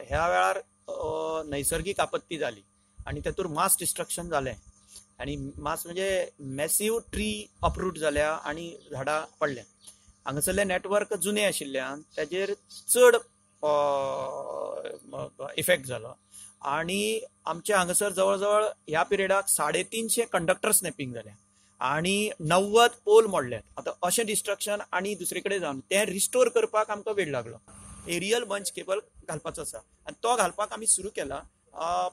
ह्या वेळार नैसर्गिक आपत्ती जाली आणि तातूंत मास डिस्ट्रक्शन जालें आणि मास म्हणजे मॅसिव्ह ट्री अपरूट जाल्या आणि झाडां पडल्या. हांगासरलें नेटवर्क जुनें आशिल्ल्यान ताजेर चड इफेक्ट जालो आणि आमच्या हांगासर जवळ जवळ ह्या पिरियडाक 350 कंडक्टर स्नॅपिंग जाल्या आणि 90 पोल मोडल्यात. आता अशें डिस्ट्रक्शन आणि दुसरे कडेन जावन तें रिस्टोर करपाक आमकां वेळ लागलो. एरियल बंच केबल घालपाचो आसा आनी तो घालपाक आमी सुरू केला.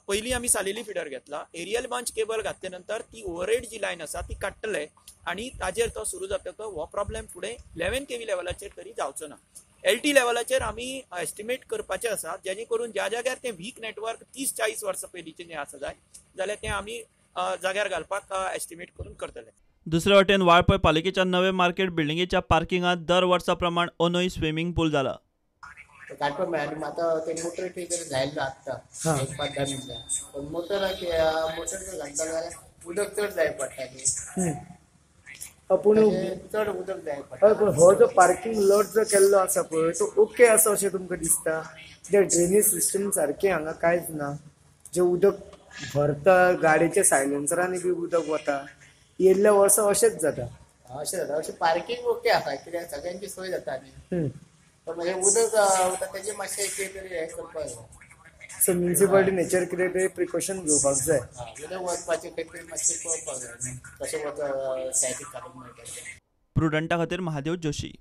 पयलीं आमी सालेली फिडर घेतला. एरियल बंच केबल घातले नंतर ती ओव्हरहेड जी लायन आसा ती काडटले आणि ताजेर तो सुरू जातलो. हो प्रॉब्लेम फुडें 11 kV लेवलाचेर तरी जावचो ना. LT लेवलाचेर आमी एस्टिमेट करपाचें आसा, जेणे करून ज्या जाग्यार तें वीक नेटवर्क 30-40 वर्सां पयलींचें जें आसा जाल्यार तें आमी जाग्यार घालपाक एस्टिमेट करून करतले. दुसरे वटेन वाळपय पालिकेच्या नवे मार्केट बिल्डिंगेच्या पार्किंगात दर वर्सा प्रमाण ओनोय स्विमींग पूल जाला. काडपाक मेळना. आतां ते मोटर कितें जायलो आसता 5-10 मिनटां, पण मोटर जर घालता जाल्यार उदक चड जाय पडटा न्ही. पूण चड उदक जाय पडटा. पण हो जो पार्किंग लॉट जो केल्लो आसा पळय तो ओके आसा अशें तुमकां दिसता? जे ड्रेनेज सिस्टम सारकें हांगा कांयच ना, जे उदक भरता गाडयेच्या सायलेन्सरांनी बी उदक वता, येयल्ल्या वर्सां अशेंच जाता. अशें जाता. अशें पार्किंग ओके आसा कित्याक सगळ्यांची सोय जाता न्ही. पण म्हणजे उदक वता तेजें मातशें कितें तरी हें करपाक जाय. सो म्युनिसिपालिटी नेचर कितें तरी प्रिकॉशन घेवपाक जाय. उदक वचपाचें खंय तरी मातशें पळोवपाक जाय न्ही, कशें वच सायडीक काडूंक मेळटा. प्रुडंटा खातीर महादेव जोशी.